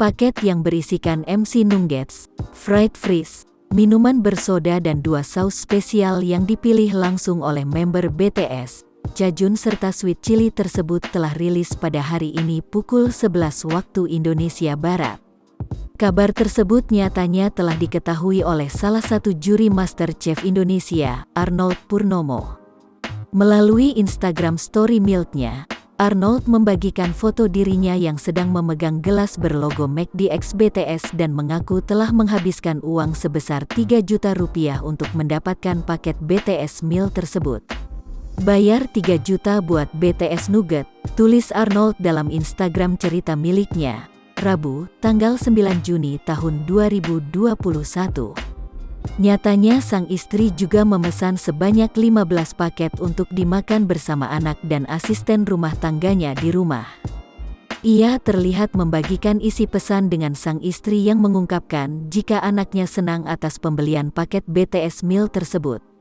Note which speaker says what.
Speaker 1: Paket yang berisikan MC nuggets, fried fish, minuman bersoda dan 2 saus spesial yang dipilih langsung oleh member BTS, Jajun serta sweet chili tersebut telah rilis pada hari ini pukul 11 waktu Indonesia Barat. Kabar tersebut nyatanya telah diketahui oleh salah satu juri MasterChef Indonesia, Arnold Purnomo. Melalui Instagram Story miliknya, Arnold membagikan foto dirinya yang sedang memegang gelas berlogo McD x BTS dan mengaku telah menghabiskan uang sebesar 3 juta rupiah untuk mendapatkan paket BTS meal tersebut. Bayar 3 juta buat BTS Nugget, tulis Arnold dalam Instagram cerita miliknya, Rabu, tanggal 9 Juni tahun 2021. Nyatanya sang istri juga memesan sebanyak 15 paket untuk dimakan bersama anak dan asisten rumah tangganya di rumah. Ia terlihat membagikan isi pesan dengan sang istri yang mengungkapkan jika anaknya senang atas pembelian paket BTS meal tersebut.